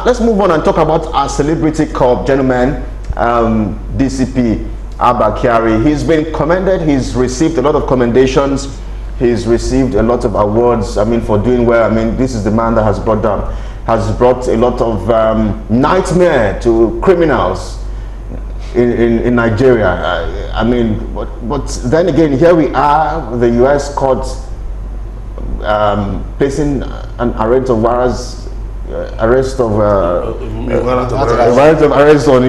let's move on and talk about our celebrity cop, gentlemen, DCP Abba Kyari. He's been commended. He's received a lot of commendations. He's received a lot of awards. I mean, for doing well. I mean, this is the man that has brought a lot of nightmare to criminals in Nigeria. I mean, but then again, here we are, the U.S. court placing an arrest of arrest on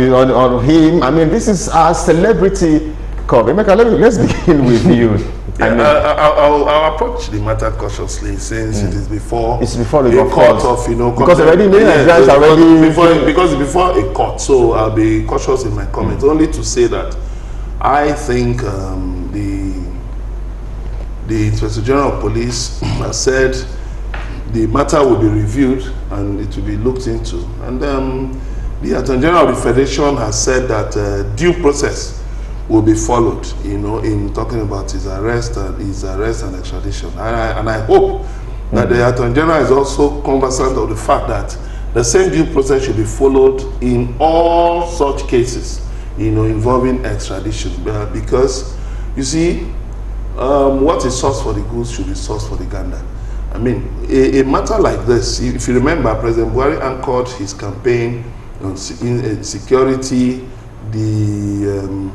him. I mean, this is our celebrity cop. Emeka, let's begin with you. Yeah, I'll approach the matter cautiously, since it is before the court of because already many Nigerians already because before a court, so I'll be cautious in my comments. Only to say that I think the Inspector General of Police has said the matter will be reviewed and it will be looked into, and the Attorney General of the Federation has said that due process will be followed, in talking about his arrest and extradition. And I hope that the Attorney General is also conversant of the fact that the same due process should be followed in all such cases, involving extradition. Because, you see, what is sauce for the goose should be sauce for the gander. I mean, a matter like this, if you remember, President Buhari anchored his campaign on security, the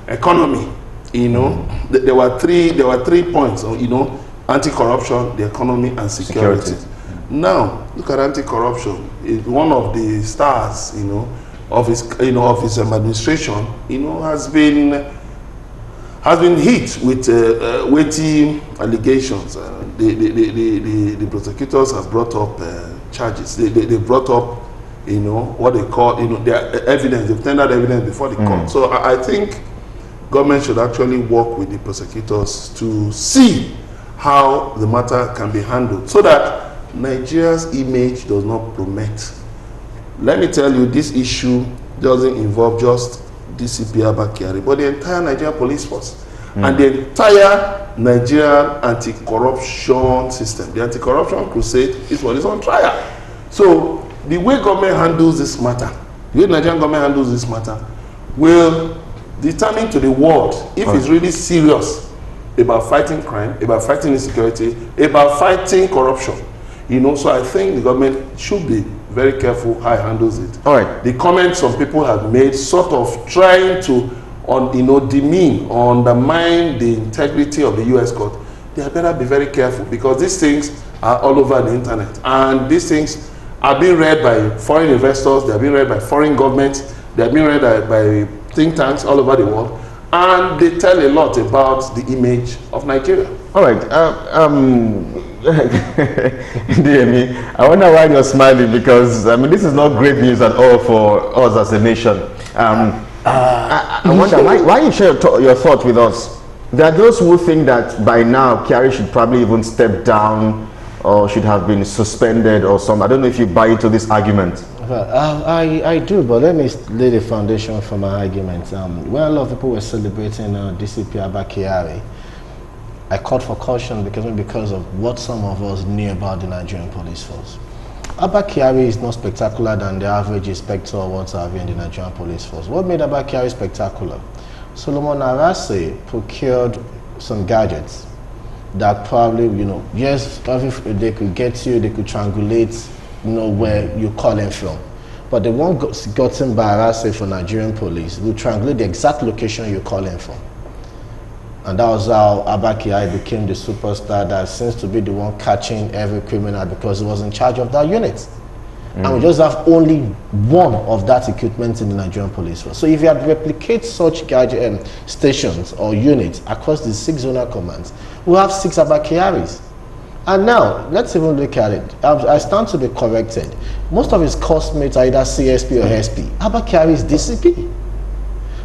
economy. There were three points. Anti-corruption, the economy, and security. Now, look at anti-corruption. One of the stars, of his administration, has been hit with weighty allegations. The prosecutors have brought up charges. They brought up, what they call, their evidence. They've tendered evidence before the court. So I think government should actually work with the prosecutors to see how the matter can be handled, so that Nigeria's image does not plummet. Let me tell you, this issue doesn't involve just DCP Abba Kyari, but the entire Nigerian police force and the entire Nigerian anti-corruption system. The anti-corruption crusade is what is on trial. So the way government handles this matter, the way Nigerian government handles this matter, will determine to the world if it's really serious about fighting crime, about fighting insecurity, about fighting corruption. So I think the government should be very careful how it handles it. All right. The comments some people have made, sort of trying to, demean or undermine the integrity of the U.S. court, they had better be very careful, because these things are all over the internet, and these things are being read by foreign investors, they are being read by foreign governments, they are being read by think tanks all over the world, and they tell a lot about the image of Nigeria. All right. DME, I wonder why you're smiling, because this is not great news at all for us as a nation. I wonder why you share your thoughts with us. There are those who think that by now Kyari should probably even step down or should have been suspended or something. I don't know if you buy into this argument. I do, but let me lay the foundation for my argument. When a lot of people were celebrating DCP Abba Kyari, I called for caution because of what some of us knew about the Nigerian police force. Abba Kyari is not spectacular than the average inspector or what have you in the Nigerian police force. What made Abba Kyari spectacular? Solomon Arase procured some gadgets that probably, yes, they could get you, they could triangulate, where you're calling from. But the one gotten by Arase for Nigerian police will triangulate the exact location you're calling from. And that was how Abba Kyari became the superstar that seems to be the one catching every criminal, because he was in charge of that unit. And we just have only one of that equipment in the Nigerian police force. So if you had replicate such gadget stations or units across the 6 zonal commands, we'll have 6 Abba Kyaris. And now, let's even look at it. I stand to be corrected. Most of his costmates are either CSP or SP. Abba Kyari is DCP.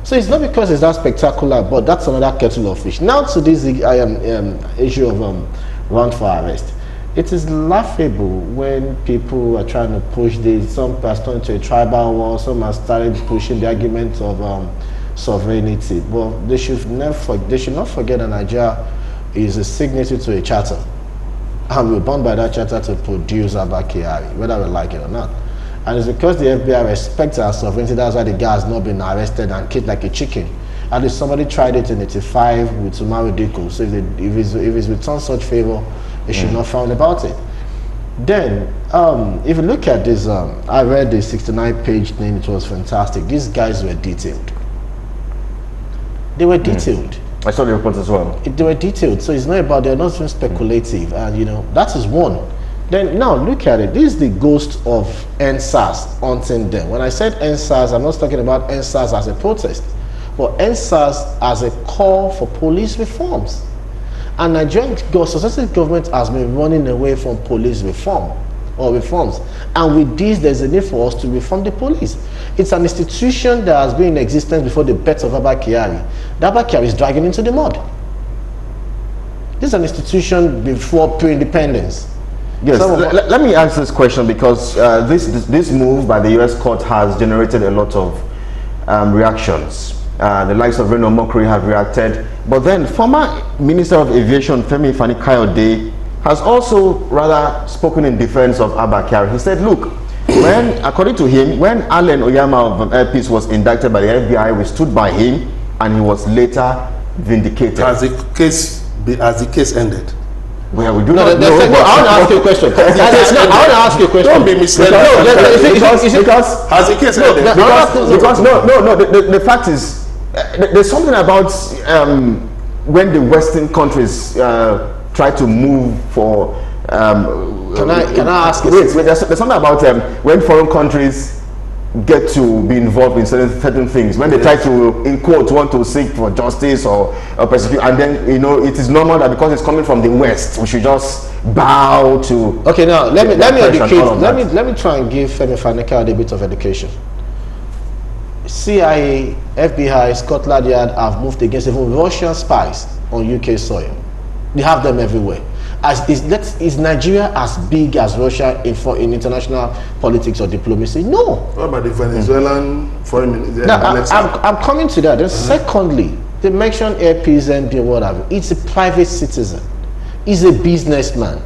So it's not because it's that spectacular, but that's another kettle of fish. Now to this issue of warrant for arrest. It is laughable when people are trying to push this. Some are starting to a tribal war, some are starting pushing the argument of sovereignty. But they should not forget that Nigeria is a signatory to a charter. And we're bound by that charter to produce Abba Kyari, whether we like it or not. And it's because the FBI respects our sovereignty, that's why the guy has not been arrested and kicked like a chicken. At least somebody tried it in 85 with Sumaru Diko. So if it's returned such favor, they should not frown about it. Then, if you look at this, I read the 69-page thing, it was fantastic. These guys were detailed. They were detailed. I saw the reports as well. They were detailed, so it's not about, they're not even speculative, and you know, that is one. Then now look at it, this is the ghost of NSAS haunting them. When I said NSAS, I'm not talking about NSAS as a protest, but NSAS as a call for police reforms. And Nigerian successive government has been running away from police reform or reforms. And with this, there's a need for us to reform the police. It's an institution that has been in existence before the birth of Abba Kyari. The Abba Kyari is dragging into the mud. This is an institution before pre-independence. Yes, let me answer this question because this move by the U.S. court has generated a lot of reactions. The likes of Reno Mokri have reacted, but then former Minister of Aviation Femi Fani-Kayode has also rather spoken in defense of Abba Kyari. He said, look, when, according to him, when Allen Oyama of Air Peace was indicted by the FBI, we stood by him and he was later vindicated. As the case ended. Well, we do no, not know. I want to ask you a question. I want to ask you a question. Don't be misled. Because has the case ended? The fact is, there's something about when the Western countries try to move for. Can I ask you? Wait, there's something about when foreign countries get to be involved in certain things, when they try to, in quote, want to seek for justice or persecute, and then you know it is normal that because it's coming from the West, we should just bow to. Okay, now let me educate. Let me try and give Femi Fani-Kayode a bit of education. CIA, FBI, Scotland Yard have moved against even Russian spies on UK soil. They have them everywhere. Is Nigeria as big as Russia in international politics or diplomacy? No. What about the Venezuelan foreign minister? I'm coming to that. Then secondly, they mentioned Air Peace and whatever. It's a private citizen. He's a businessman.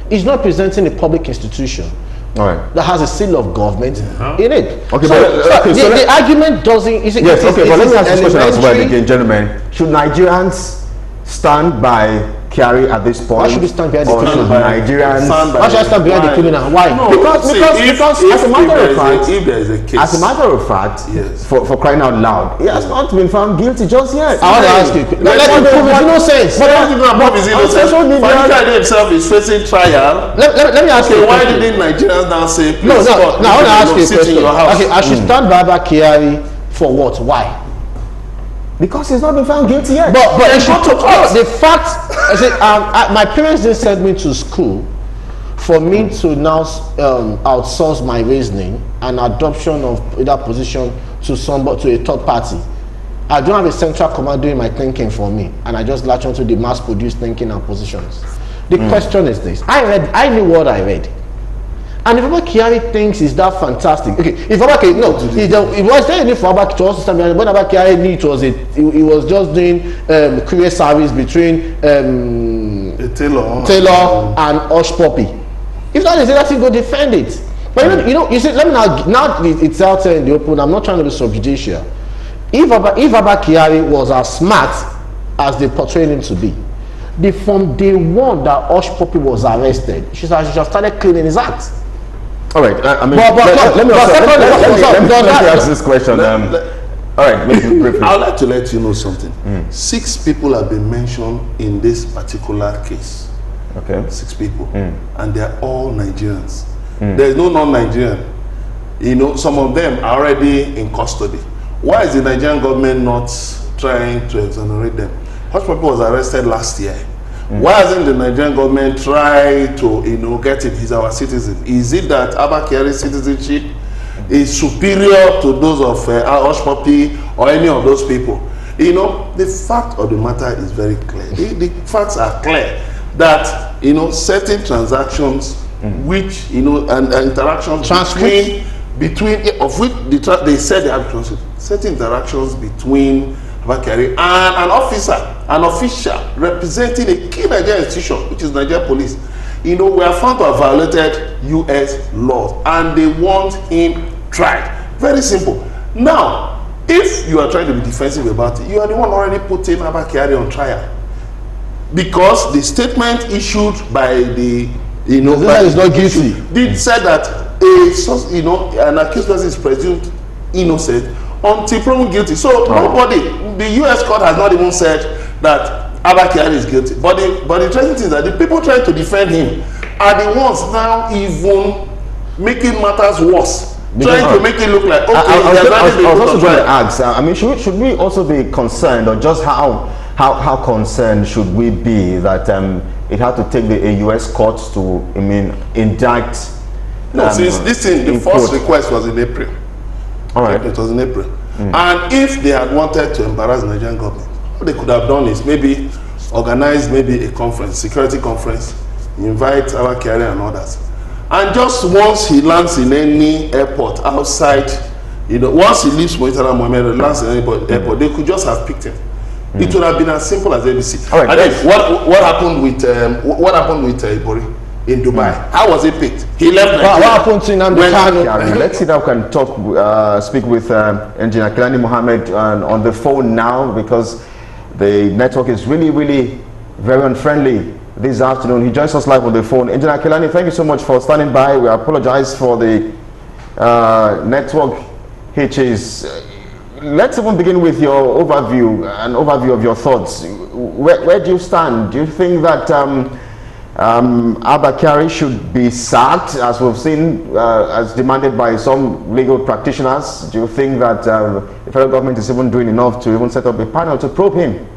He's not presenting a public institution. All right. That has a seal of government in it. Okay, so the argument doesn't. Yes. Okay, but let me ask this question as well, again, gentlemen. Should Nigerians stand by Kyari at this point? Why should we stand behind the criminal? Nigerians. Why should I stand behind the criminal? Why? No, because as a matter of fact, if there is a case, as a matter of fact, yes, for crying out loud, he has not been found guilty just yet. I want to ask you. Let him prove his innocence. But let him prove his innocence. Fani-Kayode himself is facing trial. Let me ask you. Why didn't Nigerians now say? No. I want to ask you a question. Okay, I should stand by Abba Kyari for what? Why? Because he's not been found guilty yet. But the fact, I said, my parents didn't send me to school for me to now outsource my reasoning and adoption of that position to a third party. I don't have a central command doing my thinking for me, and I just latch onto the mass-produced thinking and positions. The question is this: I knew what I read. And if Abba Kyari thinks is that fantastic, okay. If Abba Kyari, it was there any for Abba to also stand behind. When Abba Kyari knew it was just doing courier service between Taylor and Hushpuppy. If that is it, let him go defend it. But you see, let me now it's out there in the open. I'm not trying to be subjudicial. If Abba Kyari was as smart as they portrayed him to be, from day one that Hushpuppy was arrested, she should have started cleaning his act. All right. Let me ask this question. All right. I would like to let you know something. 6 people have been mentioned in this particular case. Okay. 6 people, and they are all Nigerians. There is no non-Nigerian. You know, some of them are already in custody. Why is the Nigerian government not trying to exonerate them? Hushpuppy was arrested last year. Why hasn't the Nigerian government tried to, get him? He's our citizen. Is it that Abba Kyari's citizenship is superior to those of Hushpuppy or any of those people? The fact of the matter is very clear. The facts are clear that certain transactions, which and interactions between of which they said they have certain interactions between Abba Kyari and an official representing a key Nigerian institution, which is Nigeria Police. we are found to have violated U.S. laws, and they want him tried. Very simple. Now, if you are trying to be defensive about it, you are the one already putting Abba Kyari on trial, because the statement issued by the that is not guilty. Did say that an accused person is presumed innocent until proven guilty. So nobody, the U.S. court has not even said that Abba Kyari is guilty. But the interesting thing is that the people trying to defend him are the ones now even making matters worse, trying to make it look like okay. I was also going to ask. I mean, should we also be concerned, or just how concerned should we be that it had to take the U.S. courts to, indict? No, since this thing, the first request was in April. All right, it was in April, and if they had wanted to embarrass the Nigerian government, what they could have done is maybe organize a conference, security conference, invite Abba Kyari and others, and just once he lands in any airport outside, once he leaves Murtala Mohammed, lands in any airport, they could just have picked him. It would have been as simple as ABC. All right, and then what happened with Ibori in Dubai? How was he picked? He left Nigeria. What happened to Nnamdi Kanu? Let's see if we can speak with Engineer Kyari Mohammed on the phone now, because the network is really very unfriendly this afternoon. He joins us live on the phone. Engineer Kyari, thank you so much for standing by. We apologize for the network hitches. Let's even begin with your overview of your thoughts. Where do you stand? Do you think that Abba Kyari should be sacked, as we've seen, as demanded by some legal practitioners? Do you think that the federal government is even doing enough to even set up a panel to probe him?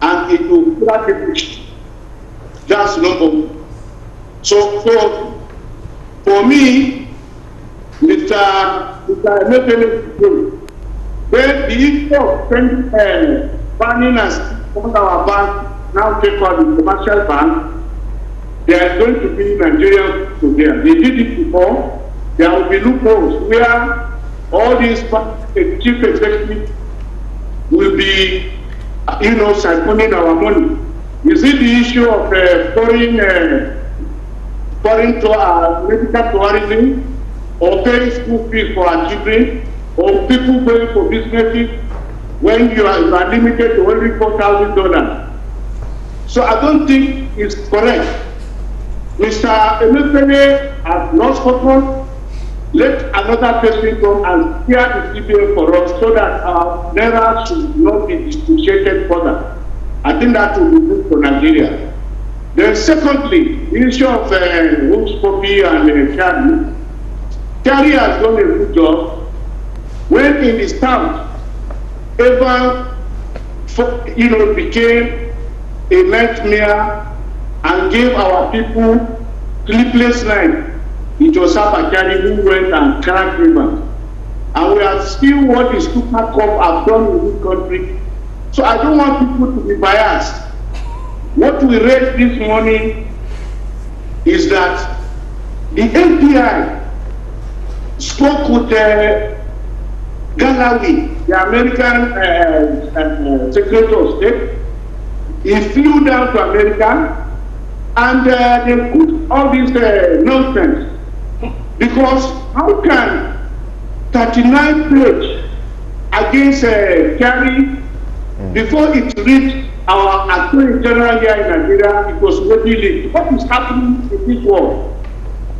And it will finish. That's number one. So for me, Mr. Emefiele, when the issue of banning us on our bank now take on the commercial bank, there is going to be Nigerian to there. They did it before. There will be loopholes where all these chief executives will be siphoning our money. You see the issue of foreign to our medical tourism, or paying school fees for our children, or people going for businesses when you are limited to only $4,000. So I don't think it's correct. Mr. Emefiele has not spoken. Let another person come and clear the CBN for us so that our naira should not be depreciated further. I think that will be good for Nigeria. Then secondly, the issue of Hushpuppy and Kyari. Kyari has done a good job when in his town ever became a nightmare and gave our people sleepless night. It was Abba Kyari who went and cracked rivers. And we have seen what the Super Cup have done in this country. So I don't want people to be biased. What we read this morning is that the NPI spoke with Galawi, the American Secretary of State. He flew down to America and they put all this nonsense. Because how can 39 page against Kyari, before it reached our Attorney General here in Nigeria, it was already leaked. What is happening in this world?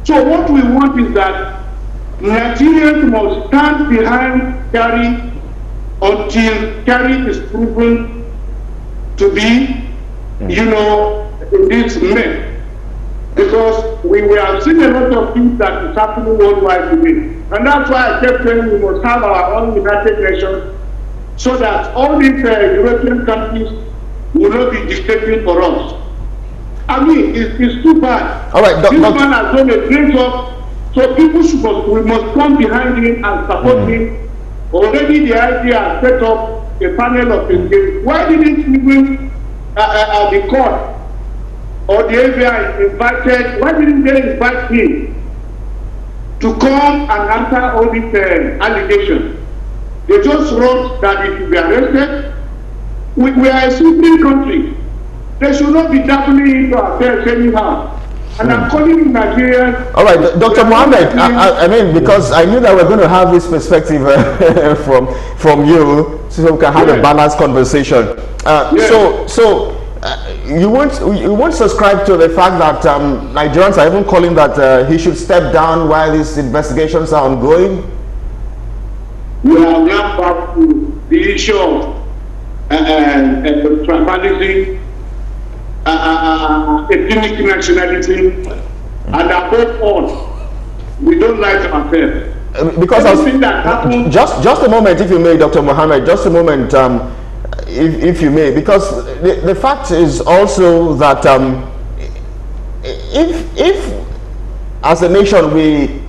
So what we want is that Nigerians must stand behind Kyari until Kyari is proven to be, in this mess. Because we have seen a lot of things that is happening worldwide today. And that's why I kept saying we must have our own United Nations so that all these European countries will not be dictating for us. I mean, it's too bad. All right, this man has done a great job, so we must come behind him and support him. Already the idea has set up a panel of engagement. Why didn't even the court or the FBI invited, why didn't they invite him to come and answer all these allegations? They just wrote that he should be arrested. We are a Supreme country. They should not be dabbling into affairs anyhow. And I'm calling Nigerians. All right, Dr. Mohammed, I mean, because I knew that we're going to have this perspective from you, so we can have a balanced conversation. So you won't subscribe to the fact that Nigerians are even calling that he should step down while these investigations are ongoing? We are now back to the issue of tribalism, ethnic nationality, and above all, we don't like affairs. Because that happened, just a moment, if you may, Dr. Mohammed, just a moment, if you may, because the fact is also that if as a nation we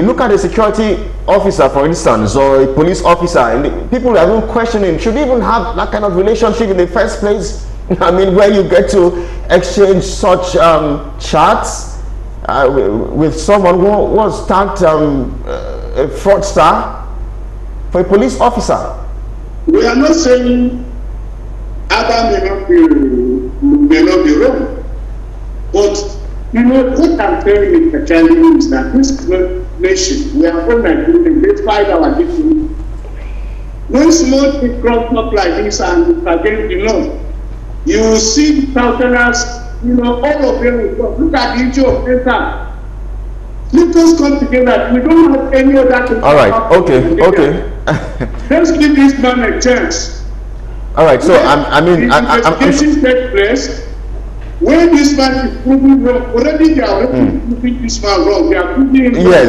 look at a security officer, for instance, or a police officer, and people are even questioning, should we even have that kind of relationship in the first place? I mean, where you get to exchange such chats with someone who was tagged a fraudster for a police officer. We are not saying Abba may not be wrong, but you know what I'm telling you, Mr. Kyari, is that this nation, we are all Nigerians, despite our differences. When small things crop up like this and it's against the law, you will see thousands, all of them will come. Look at the issue of data. Let us come together. We don't have any other thing. All right, okay. Let's give this man a chance. All right, so the investigation takes place. When this man is proving wrong, already they are proving this man wrong. They are proving him wrong. Yes.